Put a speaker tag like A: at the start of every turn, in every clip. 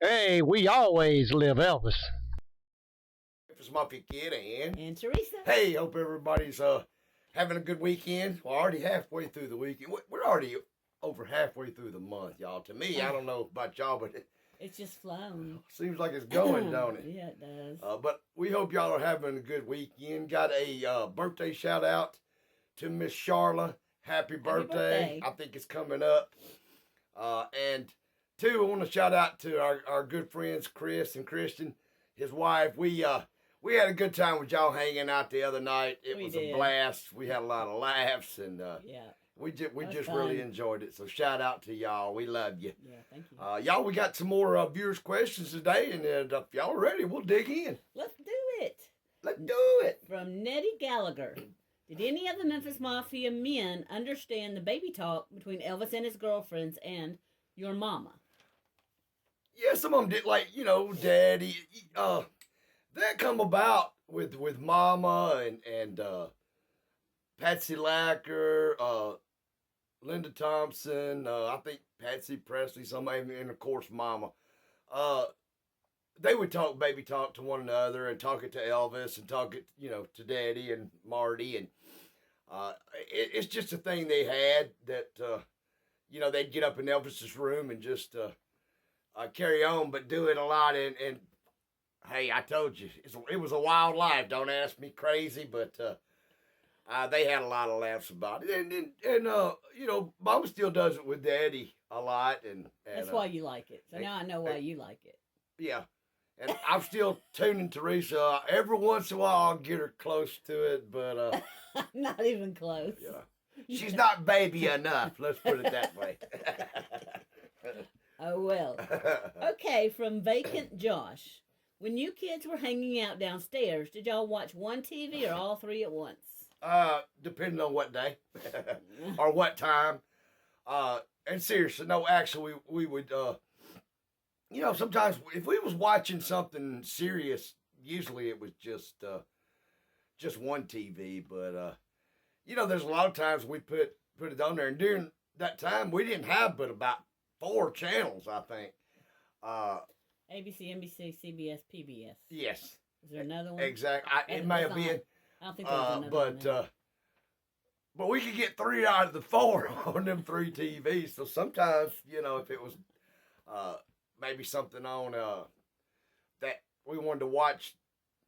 A: Hey, we always live Elvis.
B: Memphis Mafia kid
C: And Teresa.
B: hey, hope everybody's having a good weekend. We're already halfway through the weekend. We're already over halfway through the month, y'all. To me, I don't know about y'all, but it
C: It's just flown.
B: seems like it's going, don't it?
C: Yeah, it does.
B: But we hope y'all are having a good weekend. Got a birthday shout out to Miss Charla. Happy birthday. I think it's coming up. And two, I want to shout out to our good friends Chris and Christian, his wife. We had a good time with y'all hanging out the other night. It was a blast. We had a lot of laughs, and
C: yeah,
B: we just really enjoyed it. So shout out to y'all. We love you.
C: Yeah, thank you.
B: Y'all, we got some more viewers' questions today, and if y'all are ready, we'll dig in.
C: Let's do it.
B: Let's do it.
C: From Nettie Gallagher. Did any of the Memphis Mafia men understand the baby talk between Elvis and his girlfriends and your mama?
B: Yeah, some of them did, like, Daddy. That come about with Mama and Patsy Lacker, Linda Thompson, I think Patsy Presley, somebody, and of course Mama. They would talk baby talk to one another and talk it to Elvis and talk it, to Daddy and Marty, and it's just a thing they had that they'd get up in Elvis's room and just carry on, but do it a lot. And hey, I told you, it was a wild life. Don't ask me crazy, but they had a lot of laughs about it. And Mama still does it with Daddy a lot. And
C: that's why you like it. So now I know why you like it.
B: Yeah. And I'm still tuning Teresa. Every once in a while, I'll get her close to it, but
C: not even close.
B: Yeah, she's not baby enough. Let's put it that way.
C: Oh well. Okay, from Vacant Josh. When you kids were hanging out downstairs, did y'all watch one TV or all three at once?
B: Depending on what day or what time. And seriously, no, actually, we would. Sometimes if we was watching something serious, usually it was just one TV. But there's a lot of times we put it on there, and during that time we didn't have but about 4 channels, I think.
C: ABC, NBC, CBS, PBS.
B: Yes.
C: Is there another one?
B: Exactly. It may have been.
C: I don't think there was another one.
B: But we could get 3 out of the 4 on them 3 TVs. So sometimes, if it was maybe something on that we wanted to watch,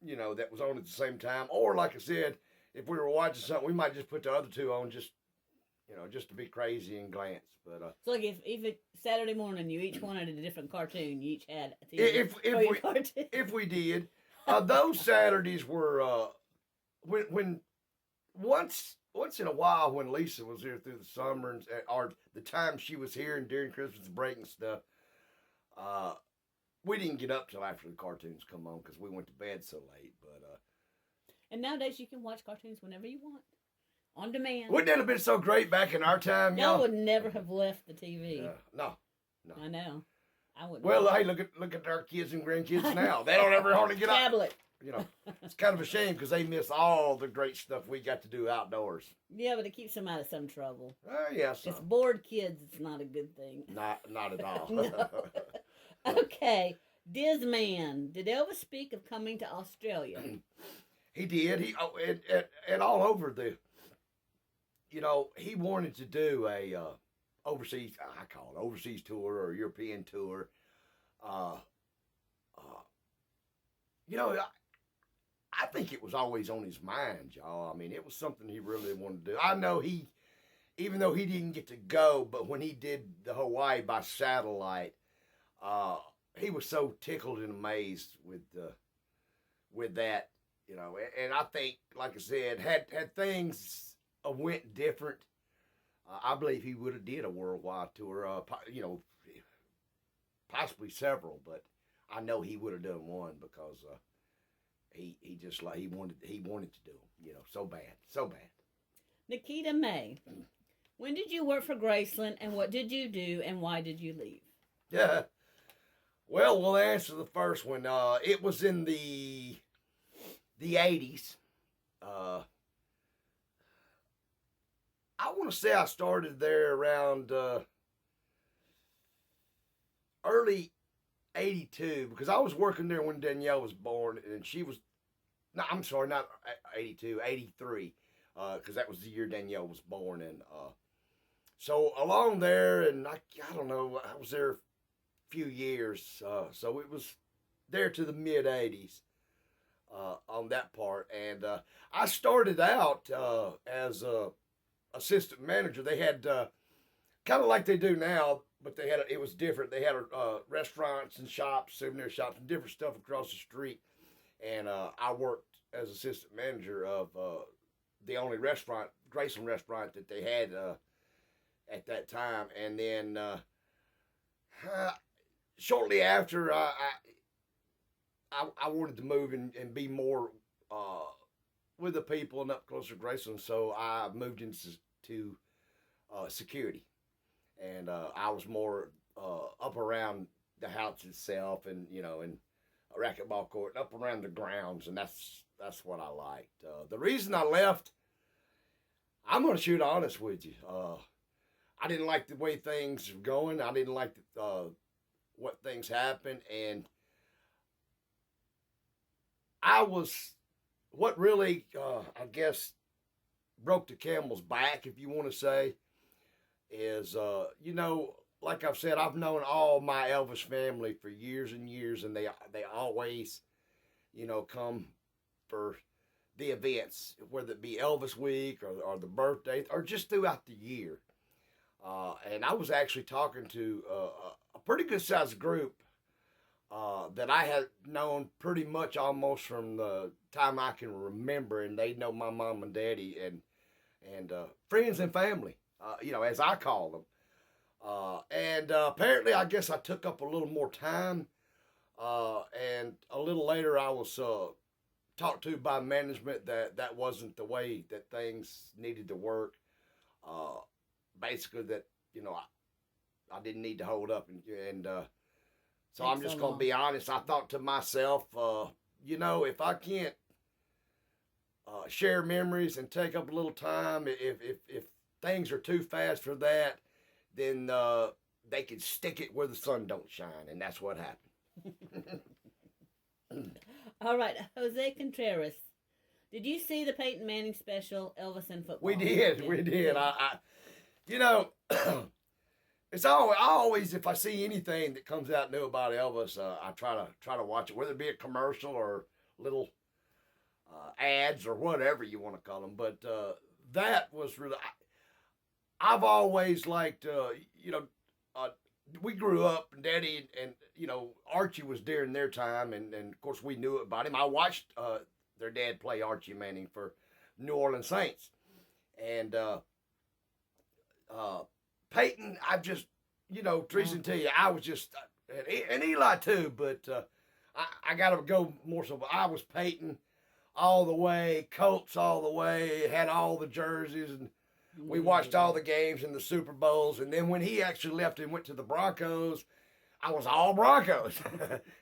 B: that was on at the same time, or like I said, if we were watching something, we might just put the other 2 on just to be crazy and glance. But
C: so like if it's Saturday morning, you each wanted a different cartoon, you each had a TV
B: if we did, those Saturdays were when once in a while when Lisa was here through the summer or the time she was here and during Christmas break and stuff, we didn't get up till after the cartoons come on because we went to bed so late. But
C: and nowadays you can watch cartoons whenever you want. On demand.
B: Wouldn't that have been so great back in our time,
C: y'all? Would never have left the TV.
B: No.
C: I know. I wouldn't.
B: Well, hey, look at our kids and grandkids now. They don't ever hardly get
C: tablet.
B: It's kind of a shame because they miss all the great stuff we got to do outdoors.
C: Yeah, but it keeps them out of some trouble.
B: Yes.
C: It's bored kids. It's not a good thing.
B: Not at all.
C: No. Okay, Dizman. Did Elvis speak of coming to Australia?
B: He did. And all over the. He wanted to do a overseas, I call it overseas tour or European tour. I think it was always on his mind, y'all. I mean, it was something he really wanted to do. I know even though he didn't get to go, but when he did the Hawaii by satellite, he was so tickled and amazed with that, And I think, like I said, had things went different, I believe he would have did a worldwide tour, possibly several, but I know he would have done one because he just like he wanted to do them, so bad.
C: Nikita May, when did you work for Graceland, and what did you do, and why did you leave?
B: Yeah, well, we'll answer the first one. It was in the 80s. I want to say I started there around early '82 because I was working there when Danielle was born, and she was. No, I'm sorry, not '82, '83, because that was the year Danielle was born, and so along there, and I don't know, I was there a few years, so it was there to the mid '80s on that part, and I started out as a assistant manager. They had kind of like they do now, but it was different. They had restaurants and shops, souvenir shops, and different stuff across the street. And I worked as assistant manager of the only restaurant, Graceland restaurant that they had at that time. And then shortly after, I wanted to move and be more with the people and up closer to Graceland, so I moved into security. And I was more up around the house itself, and and a racquetball court, up around the grounds, and that's what I liked. The reason I left, I'm gonna shoot honest with you. I didn't like the way things were going. I didn't like what things happened, and what really, I guess, broke the camel's back, if you want to say, is, like I've said, I've known all my Elvis family for years and years, and they always, come for the events, whether it be Elvis Week or the birthday or just throughout the year. And I was actually talking to a pretty good sized group that I had known pretty much almost from the time I can remember, and they know my mom and daddy and friends and family, as I call them. And apparently, I guess I took up a little more time, and a little later I was talked to by management that wasn't the way that things needed to work. Basically, that I didn't need to hold up, and so I'm just gonna be honest. I thought to myself, if I can't share memories and take up a little time, if things are too fast for that, then they can stick it where the sun don't shine, and that's what happened.
C: All right, Jose Contreras. Did you see the Peyton Manning special, Elvis and Football?
B: We did. It's always, if I see anything that comes out new about Elvis, I try to watch it, whether it be a commercial or little ads or whatever you want to call them. But that was really, I've always liked, we grew up, and Daddy and Archie was during their time, and of course we knew about him. I watched their dad play Archie Manning for New Orleans Saints, and Peyton, I've just, Teresa and tell you, I was just, and Eli too, but I got to go more so. I was Peyton all the way, Colts all the way, had all the jerseys, and we watched all the games and the Super Bowls. And then when he actually left and went to the Broncos, I was all Broncos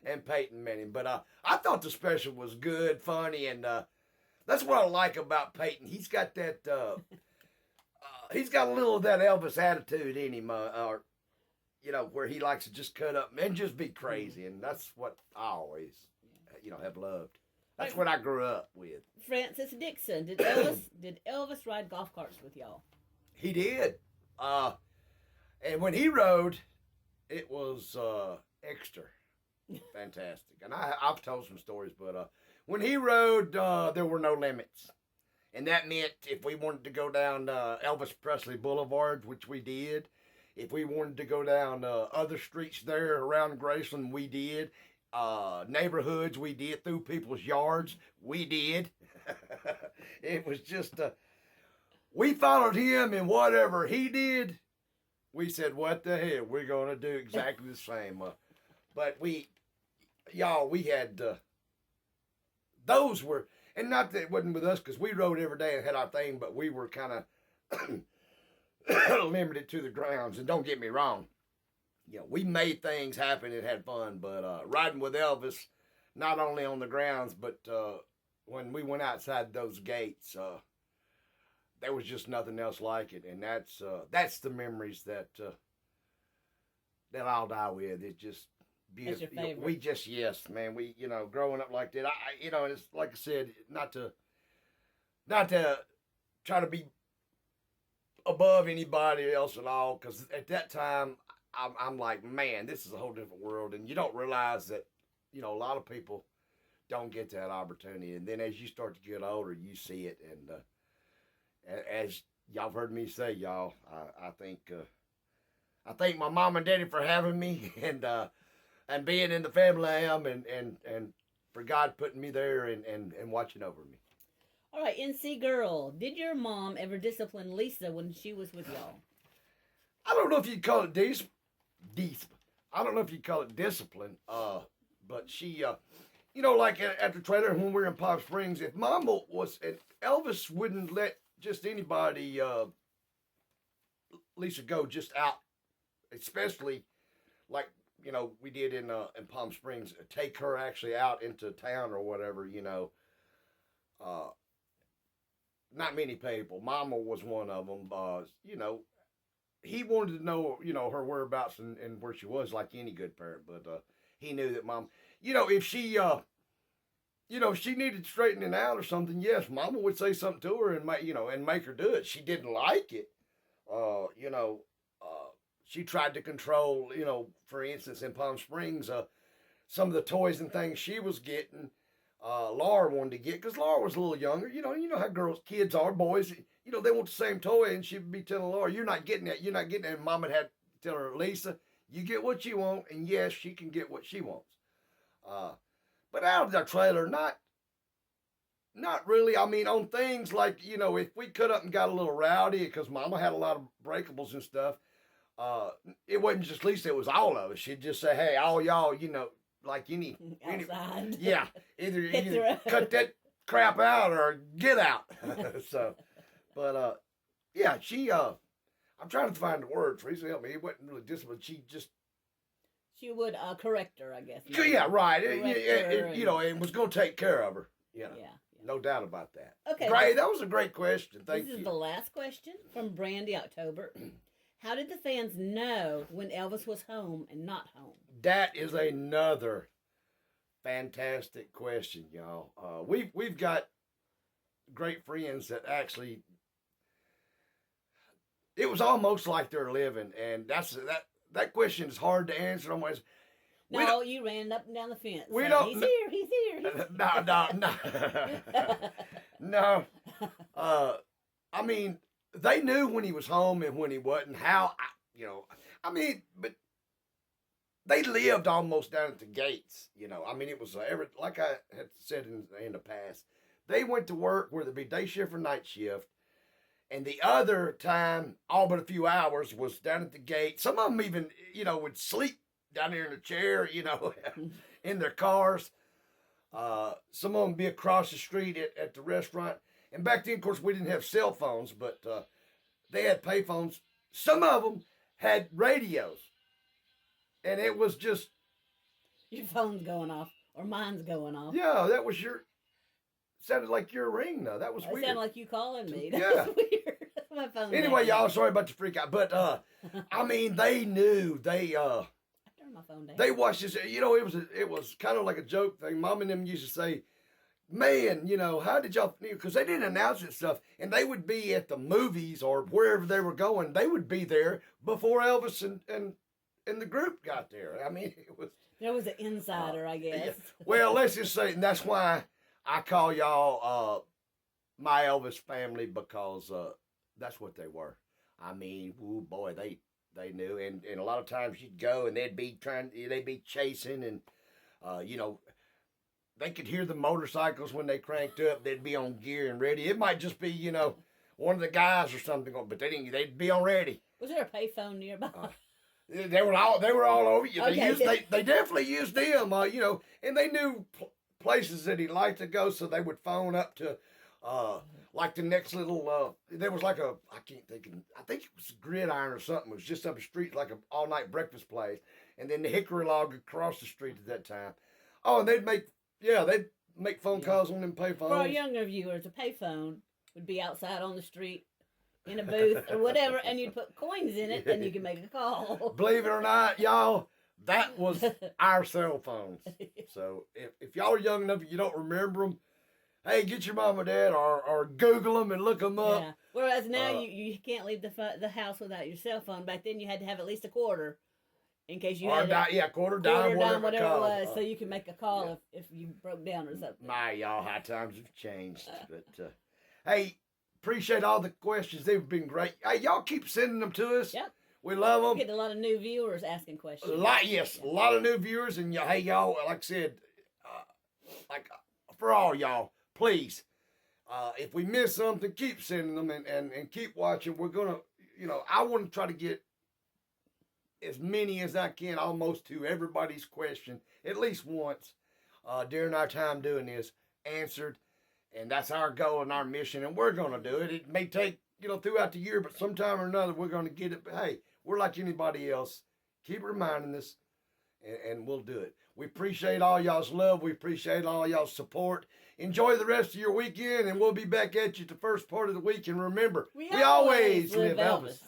B: and Peyton Manning. But I thought the special was good, funny, and that's what I like about Peyton. He's got that, he's got a little of that Elvis attitude in him, where he likes to just cut up and just be crazy. And that's what I always, have loved. That's what I grew up with.
C: Francis Dixon, did Elvis ride golf carts with y'all?
B: He did. And when he rode, it was extra fantastic. And I've told some stories, but when he rode, there were no limits. And that meant if we wanted to go down Elvis Presley Boulevard, which we did, if we wanted to go down other streets there around Graceland, we did. Neighborhoods, we did. Through people's yards, we did. It was just, we followed him, and whatever he did, we said, what the hell, we're going to do exactly the same. But we had, those were, and not that it wasn't with us, because we rode every day and had our thing, but we were kind of limited to the grounds. And don't get me wrong, we made things happen and had fun, but riding with Elvis, not only on the grounds, but when we went outside those gates, there was just nothing else like it. And that's the memories that I'll die with. It just,
C: That's your favorite.
B: We just yes, man. We growing up like that. And it's like I said, not to try to be above anybody else at all, because at that time I'm like, man, this is a whole different world, and you don't realize that a lot of people don't get that opportunity, and then as you start to get older, you see it, and as y'all have heard me say, y'all, I thank my mom and daddy for having me, and being in the family I am, and for God putting me there and watching over me.
C: All right, NC girl, did your mom ever discipline Lisa when she was with y'all?
B: I don't know if you'd call it I don't know if you'd call it discipline, but she, like at the trailer when we were in Palm Springs, if Mama and Elvis wouldn't let just anybody, Lisa go just out, especially like, we did in Palm Springs, take her actually out into town or whatever, not many people. Mama was one of them. He wanted to know, her whereabouts and where she was, like any good parent. But he knew that Mom, if she, if she needed straightening out or something, yes, Mama would say something to her and make her do it. She didn't like it. She tried to control, for instance, in Palm Springs, some of the toys and things she was getting. Laura wanted to get, because Laura was a little younger. You know how kids are, boys. They want the same toy, and she'd be telling Laura, "You're not getting that. You're not getting that." And Mama had to tell her, "Lisa, you get what you want, and yes, she can get what she wants." But out of the trailer, not really. I mean, on things like if we cut up and got a little rowdy, because Mama had a lot of breakables and stuff. It wasn't just Lisa; it was all of us. She'd just say, "Hey, all y'all, like any
C: outside.
B: Yeah, either cut that crap out or get out." So, but yeah, she I'm trying to find the word. Teresa, help me. It wasn't really disciplined.
C: She would correct her, I guess.
B: Yeah, right. And was going to take care of her. Yeah. No doubt about that.
C: Okay.
B: Great. That was a great question. Thank you.
C: This is the last question from Brandy October. How did the fans know when Elvis was home and not home?
B: That is another fantastic question, y'all. We've got great friends that actually, it was almost like they're living, and that question is hard to answer. Almost.
C: No, you ran up and down the fence.
B: We don't.
C: He's here.
B: No. I mean, they knew when he was home and when he wasn't. But they lived almost down at the gates. I mean, it was like I had said in the past. They went to work, whether it be day shift or night shift, and the other time, all but a few hours, was down at the gate. Some of them even, would sleep down there in a chair, in their cars. Some of them be across the street at the restaurant. And back then, of course, we didn't have cell phones, but they had pay phones. Some of them had radios. And it was just...
C: Your phone's going off, or mine's going off.
B: Yeah, that was sounded like your ring, though. That was weird.
C: It sounded like you calling me.
B: Yeah.
C: That was weird. My phone.
B: Anyway, y'all, sorry about the freak out. But, I mean, they knew.
C: I turned my phone down.
B: They watched this. It was kind of like a joke thing. Mom and them used to say, "Man, how did y'all," because they didn't announce it stuff, and they would be at the movies or wherever they were going. They would be there before Elvis and the group got there. I mean,
C: there was an insider, I guess.
B: Yeah. Well, let's just say, and that's why I call y'all my Elvis family, because that's what they were. I mean, oh boy, they knew, and a lot of times you'd go and they'd be chasing, and they could hear the motorcycles when they cranked up. They'd be on gear and ready. It might just be one of the guys or something, but they'd be on ready.
C: Was there a payphone nearby?
B: They were all over you.
C: Okay.
B: They definitely used them, and they knew places that he liked to go, so they would phone up to like the next little, there was like I think it was Gridiron or something. It was just up the street, like an all-night breakfast place. And then the Hickory Log across the street at that time. Oh, and they'd make phone calls on them pay phones.
C: For our younger viewers, a payphone would be outside on the street in a booth or whatever, and you'd put coins in it, and you could make a call.
B: Believe it or not, y'all, That was our cell phones. So if y'all are young enough and you don't remember them, hey, get your mom or dad or Google them and look them up.
C: Yeah. Whereas now you can't leave the house without your cell phone. Back then you had to have at least a quarter in case you had
B: quarter dime, whatever
C: it was, so you could make a call if you broke down or something.
B: My, y'all, high times have changed. But hey, appreciate all the questions. They've been great. Hey, y'all keep sending them to us.
C: Yep.
B: We love them.
C: We're getting a lot of new viewers asking questions.
B: A lot of new viewers. And hey, y'all, like I said, for all y'all, please, if we miss something, keep sending them and keep watching. We're going to, I want to try to get as many as I can, almost to everybody's question, at least once during our time doing this, answered. And that's our goal and our mission, and we're going to do it. It may take, throughout the year, but sometime or another, we're going to get it. But hey, we're like anybody else. Keep reminding us, and we'll do it. We appreciate all y'all's love. We appreciate all y'all's support. Enjoy the rest of your weekend, and we'll be back at you the first part of the week. And remember, we always live Elvis.